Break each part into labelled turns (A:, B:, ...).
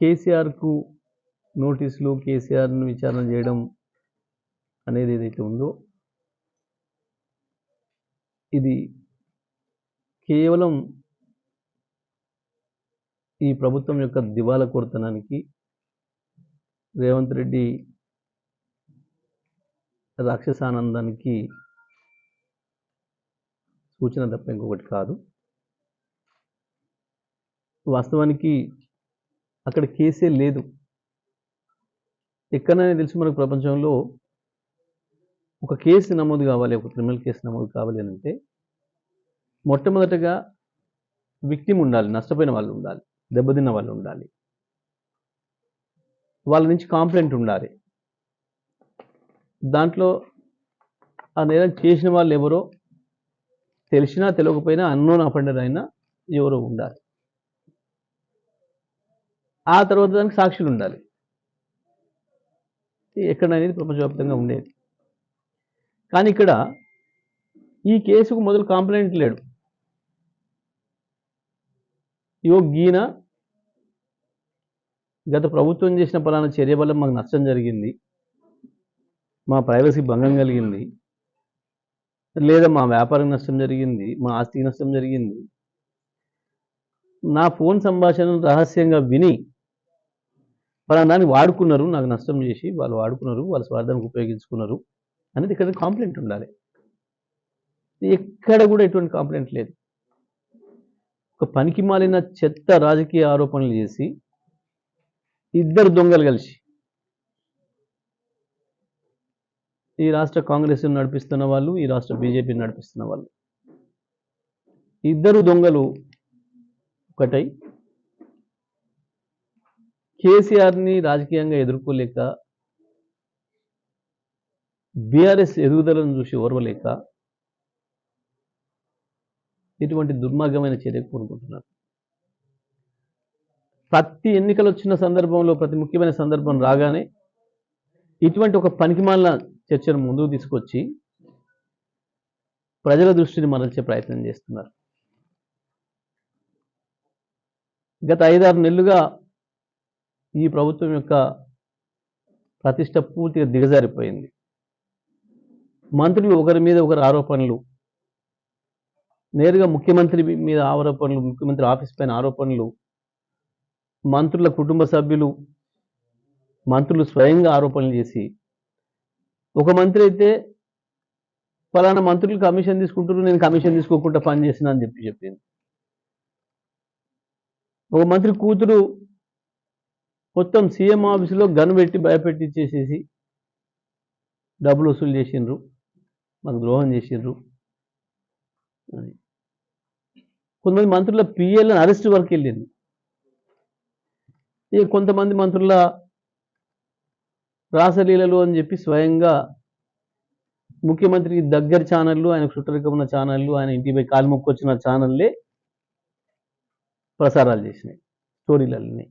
A: కేసీఆర్కు నోటీసులు, కేసీఆర్ను విచారణ చేయడం అనేది ఏదైతే ఉందో ఇది కేవలం ఈ ప్రభుత్వం యొక్క దివాళాకోరుతనానికి, రేవంత్ రెడ్డి రాక్షసానందానికి సూచన తప్ప ఇంకొకటి కాదు. వాస్తవానికి అక్కడ కేసే లేదు. ఎక్కడైనా తెలుసు మనకు ప్రపంచంలో ఒక కేసు నమోదు కావాలి, ఒక క్రిమినల్ కేసు నమోదు కావాలి అని అంటే మొట్టమొదటగా విక్టిమ్ ఉండాలి, నష్టపోయిన వాళ్ళు ఉండాలి, దెబ్బతిన్న వాళ్ళు ఉండాలి, వాళ్ళ నుంచి కాంప్లైంట్ ఉండాలి. దాంట్లో ఆ నేరం చేసిన వాళ్ళు ఎవరో తెలిసినా తెలియకపోయినా అన్నోన్ అఫెండర్ అయినా ఎవరో ఉండాలి. ఆ తర్వాత దానికి సాక్షులు ఉండాలి. ఎక్కడనేది ప్రపంచవ్యాప్తంగా ఉండేది. కానీ ఇక్కడ ఈ కేసుకు మొదలు కాంప్లైంట్ లేడు. గీన గత ప్రభుత్వం చేసిన పలానా చర్య వల్ల మాకు నష్టం జరిగింది, మా ప్రైవసీ భంగం కలిగింది, లేదా మా వ్యాపారం నష్టం జరిగింది, మా ఆస్తికి నష్టం జరిగింది, నా ఫోన్ సంభాషణను రహస్యంగా విని పలానా దాన్ని వాడుకున్నారు, నాకు నష్టం చేసి వాళ్ళు వాడుకున్నారు, వాళ్ళ స్వార్థానికి ఉపయోగించుకున్నారు అనేది ఇక్కడ కాంప్లైంట్ ఉండాలి. ఎక్కడ కూడా ఎటువంటి కాంప్లైంట్ లేదు. ఒక పనికి మాలిన చెత్త రాజకీయ ఆరోపణలు చేసి ఇద్దరు దొంగలు కలిసి ఈ రాష్ట్ర కాంగ్రెస్ నడిపిస్తున్న వాళ్ళు, ఈ రాష్ట్ర బీజేపీని నడిపిస్తున్న వాళ్ళు, ఇద్దరు దొంగలు ఒకటై కేసీఆర్ని రాజకీయంగా ఎదుర్కోలేక, బీఆర్ఎస్ ఎదుగుదలను చూసి ఓర్వలేక ఇటువంటి దుర్మార్గమైన చర్య కోరుకుంటున్నారు. ప్రతి ఎన్నికలు వచ్చిన సందర్భంలో, ప్రతి ముఖ్యమైన సందర్భం రాగానే ఇటువంటి ఒక పనికిమాలిన చర్చను ముందుకు తీసుకొచ్చి ప్రజల దృష్టిని మరల్చే ప్రయత్నం చేస్తున్నారు. గత 5-6 నెలలుగా ఈ ప్రభుత్వం యొక్క ప్రతిష్ట పూర్తిగా దిగజారిపోయింది. మంత్రులు ఒకరి మీద ఒకరు ఆరోపణలు, నేరుగా ముఖ్యమంత్రి మీద ఆరోపణలు, ముఖ్యమంత్రి ఆఫీస్ పైన ఆరోపణలు, మంత్రుల కుటుంబ సభ్యులు, మంత్రులు స్వయంగా ఆరోపణలు చేసి, ఒక మంత్రి అయితే ఫలానా మంత్రులు కమిషన్ తీసుకుంటారు, నేను కమిషన్ తీసుకోకుండా పని చేసిన అని చెప్పింది. ఒక మంత్రి కూతురు మొత్తం సీఎం ఆఫీసులో గన్ పెట్టి భయపెట్టి ఇచ్చేసేసి డబ్బులు వసూలు చేసిండ్రు, మాకు ద్రోహం చేసిండ్రు. కొంతమంది మంత్రుల పిఎల్ని అరెస్ట్ వరకు వెళ్ళింది. ఇక కొంతమంది మంత్రుల రాసలీలలు అని చెప్పి స్వయంగా ముఖ్యమంత్రికి దగ్గర ఛానళ్ళు, ఆయన చుట్టరికం ఉన్న ఛానళ్ళు, ఆయన ఇంటిపై కాలు మొక్కొచ్చిన ఛానళ్ళే ప్రసారాలు చేసినాయి స్టోరీలన్నీ.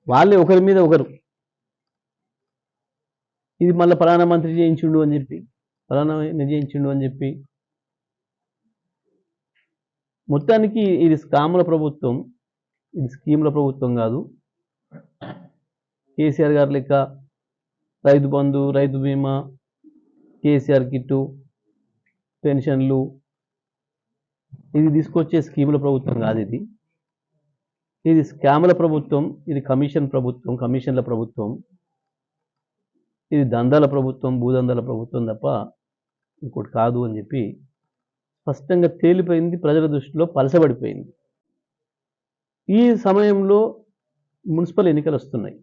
A: వాళ్ళే ఒకరి మీద ఒకరు ఇది మళ్ళీ ఫలానా మంత్రి చేయించుండు అని చెప్పి, ఫలానా చేయించుండు అని చెప్పి, మొత్తానికి ఇది స్కాముల ప్రభుత్వం, ఇది స్కీముల ప్రభుత్వం కాదు. కేసీఆర్ గారి లెక్క రైతు బంధు, రైతు బీమా, కేసీఆర్ కిట్టు, పెన్షన్లు ఇది తీసుకొచ్చే స్కీముల ప్రభుత్వం కాదు. ఇది స్కాముల ప్రభుత్వం, ఇది కమిషన్ ప్రభుత్వం, కమిషన్ల ప్రభుత్వం, ఇది దందాల ప్రభుత్వం, భూదందాల ప్రభుత్వం తప్ప ఇంకోటి కాదు అని చెప్పి స్పష్టంగా తేలిపోయింది, ప్రజల దృష్టిలో పలసబడిపోయింది. ఈ సమయంలో మున్సిపల్ ఎన్నికలు వస్తున్నాయి.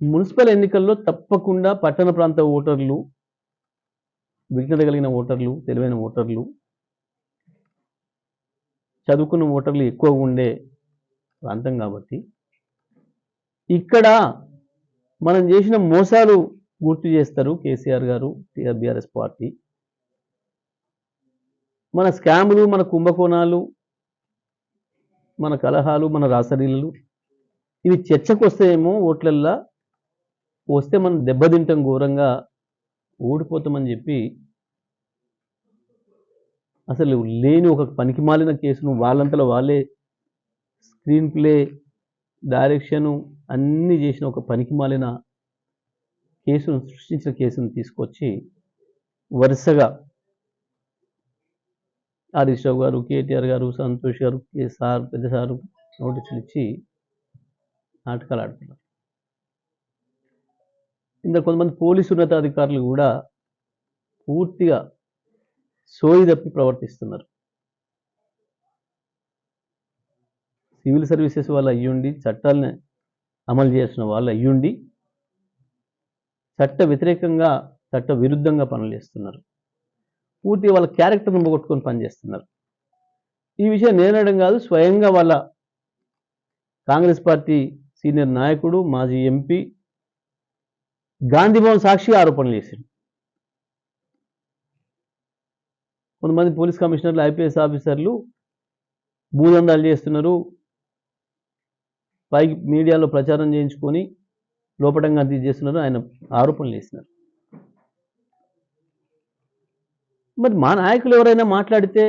A: మున్సిపల్ ఎన్నికల్లో తప్పకుండా పట్టణ ప్రాంత ఓటర్లు, విఘ్నత కలిగిన ఓటర్లు, తెలివైన ఓటర్లు, చదువుకున్న ఓటర్లు ఎక్కువగా ఉండే ప్రాంతం కాబట్టి ఇక్కడ మనం చేసిన మోసాలు గుర్తు చేస్తారు కేసీఆర్ గారు, బీఆర్ఎస్ పార్టీ. మన స్కాములు, మన కుంభకోణాలు, మన కలహాలు, మన రాసలీలలు ఇవి చర్చకు వస్తేమో ఓట్లల్లా వస్తే మనం దెబ్బతింటాం, ఘోరంగా ఓడిపోతామని చెప్పి అసలు లేని ఒక పనికిమాలిన కేసును వాళ్ళంతలో వాళ్ళే స్క్రీన్ ప్లే, డైరెక్షను అన్నీ చేసిన ఒక పనికిమాలిన సృష్టించిన కేసును తీసుకొచ్చి వరుసగా హరీష్ రావు గారు, కేటీఆర్ గారు, సంతోష్ గారు, సార్ పెద్ద సారు నోటీసులు ఇచ్చి నాటకాలు ఆడుతున్నారు. ఇంకా కొంతమంది పోలీసు ఉన్నతాధికారులు కూడా పూర్తిగా సోయి తప్పి ప్రవర్తిస్తున్నారు. సివిల్ సర్వీసెస్ వాళ్ళు అయ్యుండి, చట్టాలని అమలు చేసిన వాళ్ళు అయ్యుండి చట్ట వ్యతిరేకంగా, చట్ట విరుద్ధంగా పనులు చేస్తున్నారు. పూర్తిగా వాళ్ళ క్యారెక్టర్ను పోగొట్టుకొని పనిచేస్తున్నారు. ఈ విషయం నేనడం కాదు, స్వయంగా వాళ్ళ కాంగ్రెస్ పార్టీ సీనియర్ నాయకుడు, మాజీ ఎంపీ గాంధీభవన్ సాక్షిగా ఆరోపణలు చేశారు. కొంతమంది పోలీస్ కమిషనర్లు, ఐపీఎస్ ఆఫీసర్లు భూదందాలు చేస్తున్నారు, పైకి మీడియాలో ప్రచారం చేయించుకొని లోపటంగా చేస్తున్నారు, ఆయన ఆరోపణలు చేస్తున్నారు. మరి మా నాయకులు ఎవరైనా మాట్లాడితే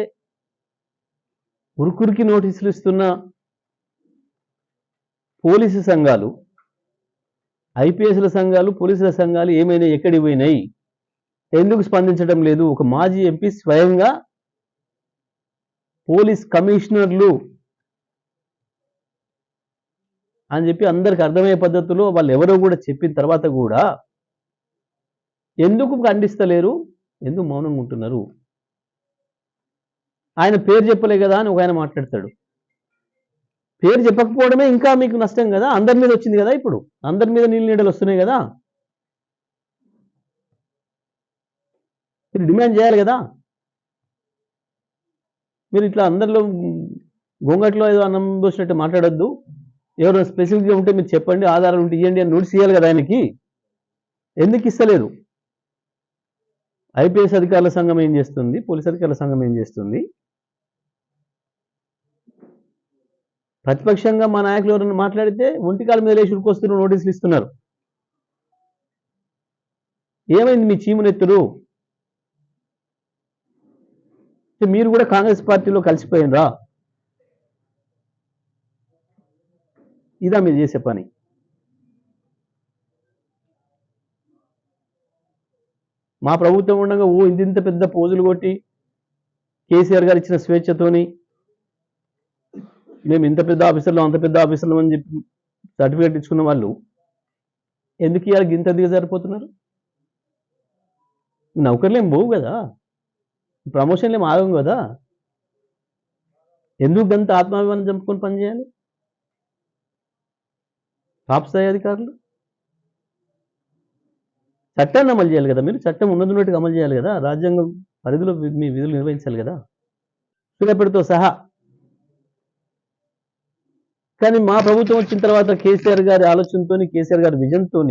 A: ఉరుకురికి నోటీసులు ఇస్తున్న పోలీసు సంఘాలు, ఐపీఎస్ల సంఘాలు, పోలీసుల సంఘాలు ఏమైనా ఎక్కడికి పోయినాయి, ఎందుకు స్పందించడం లేదు? ఒక మాజీ ఎంపీ స్వయంగా పోలీస్ కమిషనర్లు అని చెప్పి అందరికి అర్థమయ్యే పద్ధతిలో వాళ్ళు ఎవరో కూడా చెప్పిన తర్వాత కూడా ఎందుకు ఖండిస్తలేరు? ఎందుకు మౌనంగా ఉంటున్నారు? ఆయన పేరు చెప్పలే కదా అని ఒక ఆయన మాట్లాడతాడు. పేరు చెప్పకపోవడమే ఇంకా మీకు నష్టం కదా. అందరి మీద వచ్చింది కదా, ఇప్పుడు అందరి మీద నీళ్ళు నీడలు వస్తున్నాయి కదా, మీరు డిమాండ్ చేయాలి కదా. మీరు ఇట్లా అందరిలో గొంగట్లో ఏదో అన్నం పోసినట్టు మాట్లాడొద్దు. ఎవరైనా స్పెసిఫిక్గా ఉంటే మీరు చెప్పండి, ఆధారాలు ఉంటే ఇవ్వండి అని నోటీస్ ఇవ్వాలి కదా ఆయనకి. ఎందుకు ఇస్తలేదు? ఐపీఎస్ అధికారుల సంఘం ఏం చేస్తుంది? పోలీస్ అధికారుల సంఘం ఏం చేస్తుంది? ప్రతిపక్షంగా మా నాయకులు ఎవరైనా మాట్లాడితే ఒంటికాల మీద లేచి ఉరికొస్తున్నారు, నోటీసులు ఇస్తున్నారు. ఏమైంది మీ చీమునెత్తురు? మీరు కూడా కాంగ్రెస్ పార్టీలో కలిసిపోయినరా? ఇదా మీరు చేసే పని? మా ప్రభుత్వం ఉండగా ఇంత పెద్ద పోజులు కొట్టి కేసీఆర్ గారు ఇచ్చిన స్వేచ్ఛతోని మేము ఇంత పెద్ద ఆఫీసర్లు, అంత పెద్ద ఆఫీసర్లు అని చెప్పి సర్టిఫికేట్ ఇచ్చుకున్న వాళ్ళు ఎందుకు ఇవాళ గింత దిగజారిపోతున్నారు? నౌకర్లు ఏం పోవు కదా, ప్రమోషన్లు ఏం ఆగం కదా, ఎందుకు గంత ఆత్మాభిమానం చంపుకొని పనిచేయాలి టాప్ స్థాయి అధికారులు? చట్టాన్ని అమలు చేయాలి కదా, మీరు చట్టం ఉన్నట్టుగా అమలు చేయాలి కదా, రాజ్యాంగం పరిధిలో మీ విధులు నిర్వహించాలి కదా, సులభడితో సహా. కానీ మా ప్రభుత్వం వచ్చిన తర్వాత కేసీఆర్ గారి ఆలోచనతో, కేసీఆర్ గారి విజన్తో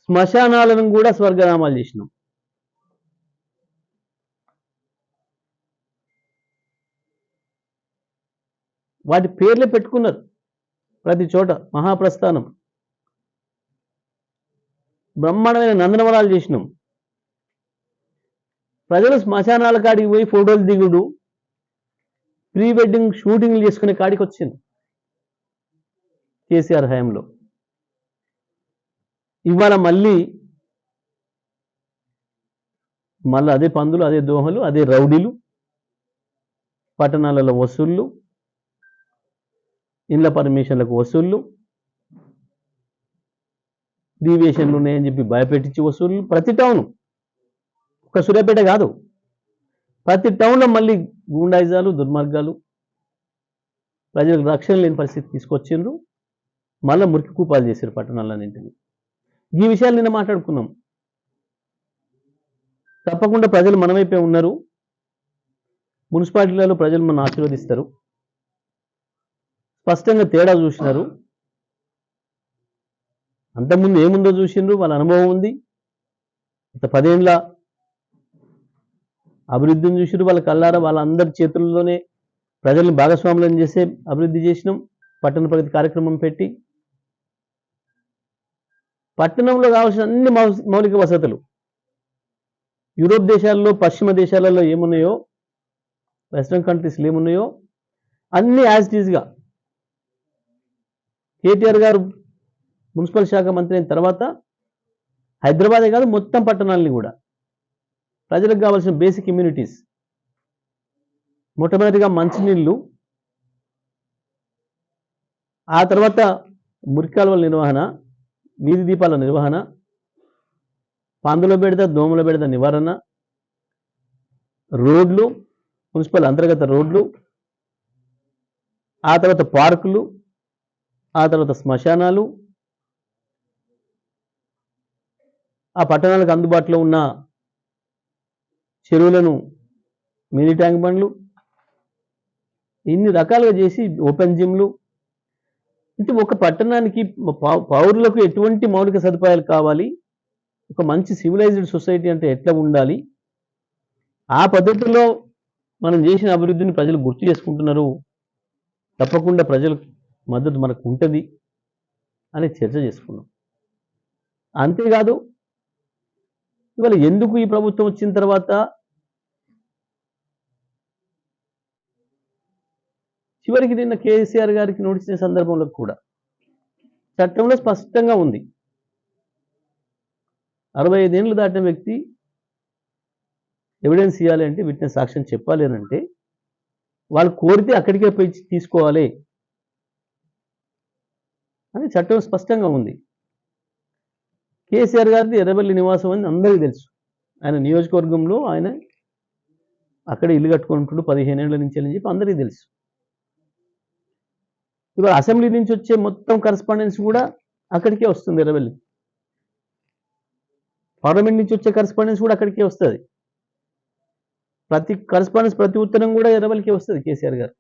A: శ్మశానాలను కూడా స్వర్గనామాలు చేసినాం. వాటి పేర్లే పెట్టుకున్నారు ప్రతి చోట. మహాప్రస్థానం, బ్రహ్మాండమైన నందనవనాలు చేసినాం. ప్రజలు శ్మశానాల కాడికి పోయి ఫోటోలు దిగుడు, ప్రీ వెడ్డింగ్ షూటింగ్లు చేసుకునే కాడికి వచ్చింది కేసీఆర్ హయాంలో. ఇవాళ మళ్ళీ అదే పందులు, అదే దోహలు, అదే రౌడీలు, పట్టణాలలో వసూళ్ళు, ఇళ్ల పర్మిషన్లకు వసూళ్ళు, డీవియేషన్లు ఉన్నాయని చెప్పి భయపెట్టించి వసూళ్ళు. ప్రతి టౌన్, ఒక సూర్యాపేట కాదు, ప్రతి టౌన్లో మళ్ళీ గూండాయిజాలు, దుర్మార్గాలు, ప్రజలకు రక్షణ లేని పరిస్థితి తీసుకొచ్చిండ్రు. మళ్ళీ మురికి కూపాలు చేశారు పట్టణాలన్నింటినీ. ఈ విషయాలు నిన్న మాట్లాడుకున్నాం. తప్పకుండా ప్రజలు మనమైపే ఉన్నారు. మున్సిపాలిటీలలో ప్రజలు మనం ఆశీర్వదిస్తారు. స్పష్టంగా తేడా చూసినారు. అంతకుముందు ఏముందో చూసిండ్రు, వాళ్ళ అనుభవం ఉంది. గత 10 ఏళ్ళ అభివృద్ధిని చూసిరు వాళ్ళ కళ్ళారా. వాళ్ళందరి చేతుల్లోనే ప్రజల్ని భాగస్వాములను చేసే అభివృద్ధి చేసినాం. పట్టణ ప్రగతి కార్యక్రమం పెట్టి పట్టణంలో కావాల్సిన అన్ని మౌలిక వసతులు యూరోప్ దేశాల్లో, పశ్చిమ దేశాలలో ఏమున్నాయో, వెస్ట్రన్ కంట్రీస్లో ఏమున్నాయో అన్ని యాజ్ ఇట్ ఈజ్గా కేటీఆర్ గారు మున్సిపల్ శాఖ మంత్రి అయిన తర్వాత హైదరాబాదే కాదు మొత్తం పట్టణాలని కూడా ప్రజలకు కావాల్సిన బేసిక్ ఇమ్యూనిటీస్, మొట్టమొదటిగా మంచినీళ్ళు, ఆ తర్వాత మురికాలువల నిర్వహణ, వీధి దీపాల నిర్వహణ, పందుల బెడద దోమల బెడద నివారణ, రోడ్లు, మున్సిపల్ అంతర్గత రోడ్లు, ఆ తర్వాత పార్కులు, ఆ తర్వాత శ్మశానాలు, ఆ పట్టణాలకు అందుబాటులో ఉన్న చెరువులను మినీ ట్యాంక్ బండ్లు, ఇన్ని రకాలుగా చేసి ఓపెన్ జిమ్లు. అంటే ఒక పట్టణానికి పౌరులకు ఎటువంటి మౌలిక సదుపాయాలు కావాలి, ఒక మంచి సివిలైజ్డ్ సొసైటీ అంటే ఎట్లా ఉండాలి, ఆ పద్ధతిలో మనం చేసిన అభివృద్ధిని ప్రజలు గుర్తు చేసుకుంటున్నారు, తప్పకుండా ప్రజల మద్దతు మనకు ఉంటుంది అని చర్చ చేసుకున్నాం. అంతేకాదు ఇవాళ ఎందుకు ఈ ప్రభుత్వం వచ్చిన తర్వాత చివరికి నిన్న కేసీఆర్ గారికి నోటీస్ ఇచ్చిన సందర్భంలో కూడా చట్టంలో స్పష్టంగా ఉంది, 65 ఏళ్ళు దాటిన వ్యక్తి ఎవిడెన్స్ ఇవ్వాలి అంటే, విట్నెస్ సాక్ష్యం చెప్పాలి అని అంటే వాళ్ళు కోరితే అక్కడికే పోయి తీసుకోవాలి అని చట్టం స్పష్టంగా ఉంది. కేసీఆర్ గారిది ఎర్రబెల్లి నివాసం అని అందరికీ తెలుసు. ఆయన నియోజకవర్గంలో ఆయన అక్కడ ఇల్లు కట్టుకుంటుండు 15 ఏళ్ల నుంచి అని చెప్పి అందరికీ తెలుసు. ఇవాళ అసెంబ్లీ నుంచి వచ్చే మొత్తం కరస్పాండెన్స్ కూడా అక్కడికే వస్తుంది ఎర్రబెల్లి. పార్లమెంట్ నుంచి వచ్చే కరస్పాండెన్స్ కూడా అక్కడికే వస్తుంది. ప్రతి కరస్పాండెన్స్, ప్రతి ఉత్తరం కూడా ఎర్రబెల్లికే వస్తుంది కేసీఆర్ గారు.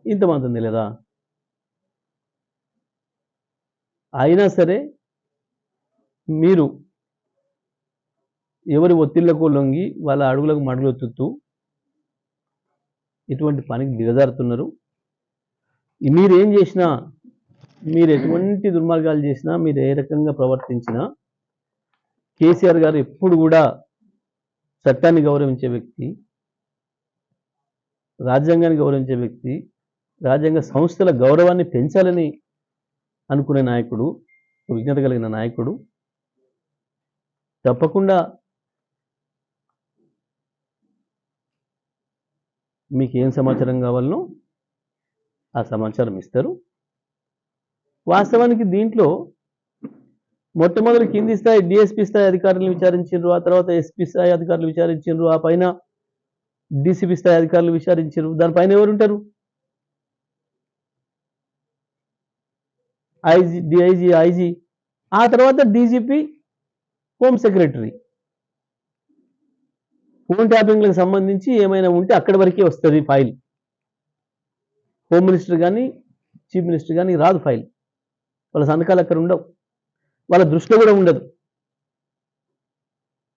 A: ఇంతమంది ఉంది లేదా? అయినా సరే మీరు ఎవరి ఒత్తిళ్లకు లొంగి వాళ్ళ అడుగులకు మడుగులెత్తుతూ ఇటువంటి పనికి దిగజారుతున్నారు. మీరేం చేసినా, మీరు ఎటువంటి దుర్మార్గాలు చేసినా, మీరు ఏ రకంగా ప్రవర్తించినా కేసీఆర్ గారు ఎప్పుడు కూడా చట్టాన్ని గౌరవించే వ్యక్తి, రాజ్యాంగాన్ని గౌరవించే వ్యక్తి, రాజ్యాంగ సంస్థల గౌరవాన్ని పెంచాలని అనుకునే నాయకుడు, విజ్ఞత కలిగిన నాయకుడు. తప్పకుండా మీకు ఏం సమాచారం కావాలనో ఆ సమాచారం ఇస్తారు. వాస్తవానికి దీంట్లో మొట్టమొదటి కింది స్థాయి డిఎస్పీ స్థాయి అధికారులను విచారించారు, ఆ తర్వాత ఎస్పీ స్థాయి అధికారులు విచారించారు, ఆ పైన డీసీపీ స్థాయి అధికారులు విచారించారు. దానిపైన ఎవరు ఉంటారు? ఐజీ, డిఐజీ, ఐజీ, ఆ తర్వాత డీజీపీ, హోమ్ సెక్రటరీ. ఫోన్ ట్యాపింగ్లకు సంబంధించి ఏమైనా ఉంటే అక్కడి వరకే వస్తుంది ఫైల్. హోమ్ మినిస్టర్ కానీ చీఫ్ మినిస్టర్ కానీ రాదు ఫైల్. వాళ్ళ సంతకాలు అక్కడ ఉండవు, వాళ్ళ దృష్టిలో కూడా ఉండదు.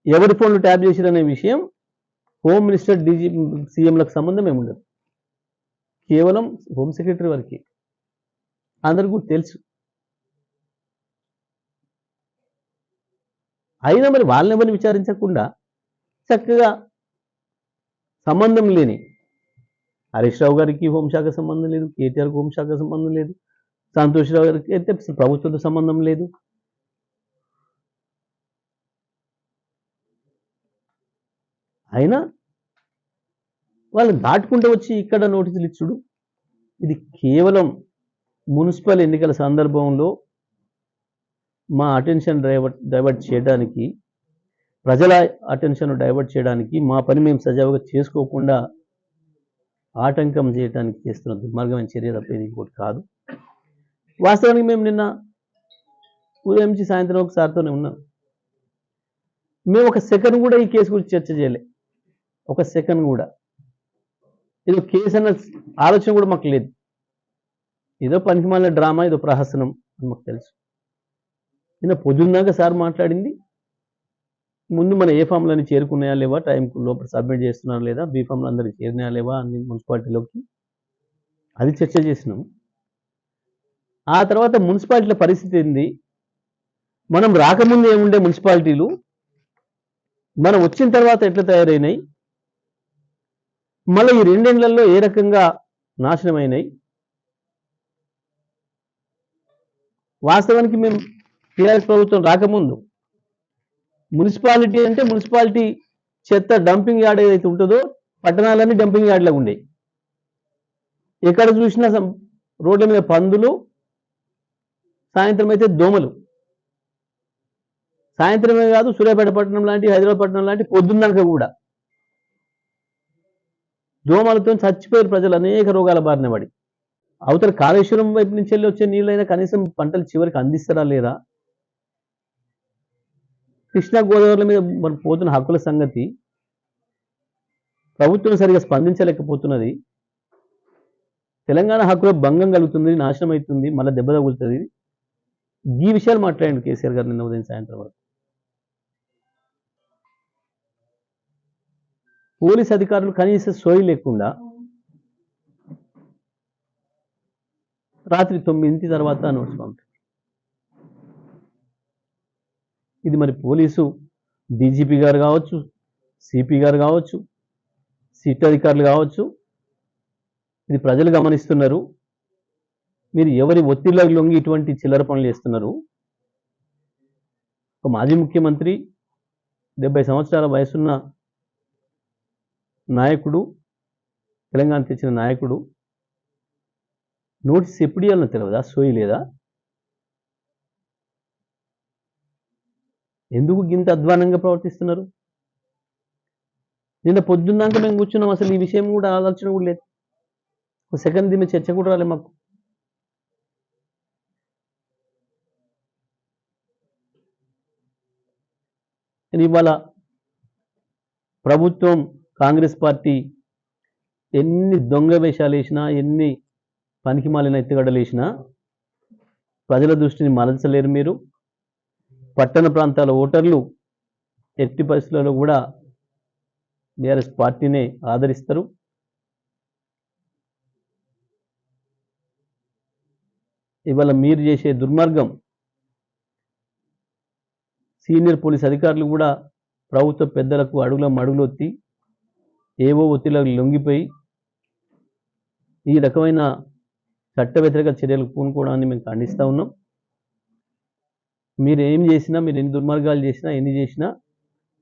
A: ఎవరి ఫోన్లు ట్యాప్ చేసిరనే విషయం హోమ్ మినిస్టర్, డీజీ, సీఎంలకు సంబంధం ఏమి ఉండదు. కేవలం హోమ్ సెక్రటరీ వరకే. అందరికీ తెలుసు. అయినా మరి వాళ్ళని ఎవరిని విచారించకుండా చక్కగా సంబంధం లేని హరీష్ రావు గారికి హోంశాఖ సంబంధం లేదు, కేటీఆర్కి హోంశాఖ సంబంధం లేదు, సంతోష్ రావు గారికి అయితే ప్రభుత్వంతో సంబంధం లేదు. అయినా వాళ్ళని దాటుకుంటూ వచ్చి ఇక్కడ నోటీసులు ఇచ్చుడు, ఇది కేవలం మున్సిపల్ ఎన్నికల సందర్భంలో మా అటెన్షన్ డైవర్ట్ చేయడానికి, ప్రజల అటెన్షన్ డైవర్ట్ చేయడానికి, మా పని మేము సజావుగా చేసుకోకుండా ఆటంకం చేయడానికి చేస్తున్న దుర్మార్గమైన చర్య తప్పేది ఇంకోటి కాదు. వాస్తవానికి మేము నిన్న ఉదయం నుంచి సాయంత్రం ఒక సార్తోనే ఉన్నాం. మేము ఒక సెకండ్ కూడా ఈ కేసు గురించి చర్చ చేయలే. ఒక సెకండ్ కూడా ఏదో కేసు అన్న ఆలోచన కూడా మాకు లేదు. ఏదో పనికిమాలిన డ్రామా, ఏదో ప్రహసనం అని మాకు తెలుసు. నిన్న పొద్దున్నాక సార్ మాట్లాడింది, ముందు మన ఏ ఫామ్లని చేరుకున్నాయా లేవా, టైం లోపల సబ్మిట్ చేస్తున్నారా లేదా, బీ ఫామ్లు అందరికి చేరినాయా లేవా అన్ని మున్సిపాలిటీలోకి, అది చర్చ చేసినాం. ఆ తర్వాత మున్సిపాలిటీల పరిస్థితి ఏంది, మనం రాకముందు ఏముండే మున్సిపాలిటీలు, మనం వచ్చిన తర్వాత ఎట్లా తయారైనాయి, మళ్ళీ ఈ 2 ఏళ్లలో ఏ రకంగా నాశనమైనాయి. వాస్తవానికి మేము టీఆర్ఎస్ ప్రభుత్వం రాకముందు మున్సిపాలిటీ అంటే మున్సిపాలిటీ చెత్త డంపింగ్ యార్డ్ ఏదైతే ఉంటుందో పట్టణాలన్నీ డంపింగ్ యార్డ్లాగా ఉండేవి. ఎక్కడ చూసినా రోడ్ల మీద పందులు, సాయంత్రం అయితే దోమలు. సాయంత్రమే కాదు, సూర్యాపేట పట్టణం లాంటి, హైదరాబాద్ పట్టణం లాంటి పొద్దున్నక కూడా దోమలతో చచ్చిపోయారు ప్రజలు అనేక రోగాల బారిన పడి. అవతల కాళేశ్వరం వైపు నుంచి వెళ్ళి వచ్చే నీళ్ళైనా కనీసం పంటలు చివరికి అందిస్తారా లేరా? కృష్ణా గోదావరి మీద మనం పోతున్న హక్కుల సంగతి ప్రభుత్వం సరిగా స్పందించలేకపోతున్నది. తెలంగాణ హక్కుల భంగం కలుగుతుంది, నాశనం అవుతుంది, మళ్ళీ దెబ్బ తగులుతుంది. ఈ విషయాలు మాట్లాడండి కేసీఆర్ గారు నిన్న ఉదయం సాయంత్రం వరకు. పోలీస్ అధికారులు కనీస సోయి లేకుండా రాత్రి 9 తర్వాత నోట్స్ పంపారు. ఇది మరి పోలీసు డీజీపీ గారు కావచ్చు, సిపి గారు కావచ్చు, సిట్ అధికారులు కావచ్చు, ఇది ప్రజలు గమనిస్తున్నారు. మీరు ఎవరి ఒత్తిళ్లకు లొంగి ఇటువంటి చిల్లర పనులు చేస్తున్నారు? ఒక మాజీ ముఖ్యమంత్రి, 70 సంవత్సరాల వయసున్న నాయకుడు, తెలంగాణ తెచ్చిన నాయకుడు నోటీస్ ఎప్పుడు ఇవ్వాలనో తెలియదా? సోయి లేదా? ఎందుకు ఇంత అధ్వానంగా ప్రవర్తిస్తున్నారు? నిన్న పొద్దున్నాక మేము కూర్చున్నాం, అసలు ఈ విషయం కూడా ఆలోచన కూడా లేదు. ఒక సెకండ్ దీని చర్చ కూడా రాలేదు మాకు. ఇవాళ ప్రభుత్వం, కాంగ్రెస్ పార్టీ ఎన్ని దొంగ వేషాలు వేసినా, ఎన్ని పనికి మాలిన ఎత్తుగడలు వేసినా ప్రజల దృష్టిని మరల్చలేరు. మీరు పట్టణ ప్రాంతాల ఓటర్లు ఎట్టి పరిస్థితులలో కూడా బీఆర్ఎస్ పార్టీనే ఆదరిస్తారు. ఇవాళ మీరు చేసే దుర్మార్గం, సీనియర్ పోలీస్ అధికారులు కూడా ప్రభుత్వ పెద్దలకు అడుగులు ఒత్తి ఏవో ఒత్తిళ్లకు లొంగిపోయి ఈ రకమైన చట్ట వ్యతిరేక చర్యలకు పూనుకోవడాన్ని మేము ఖండిస్తూ ఉన్నాం. మీరు ఏం చేసినా, మీరు ఎన్ని దుర్మార్గాలు చేసినా, ఎన్ని చేసినా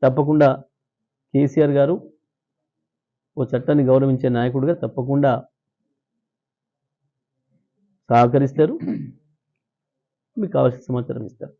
A: తప్పకుండా కేసీఆర్ గారు ఓ చట్టాన్ని గౌరవించే నాయకుడిగా తప్పకుండా సహకరిస్తారు, మీకు కావాల్సిన సమాచారం ఇస్తారు.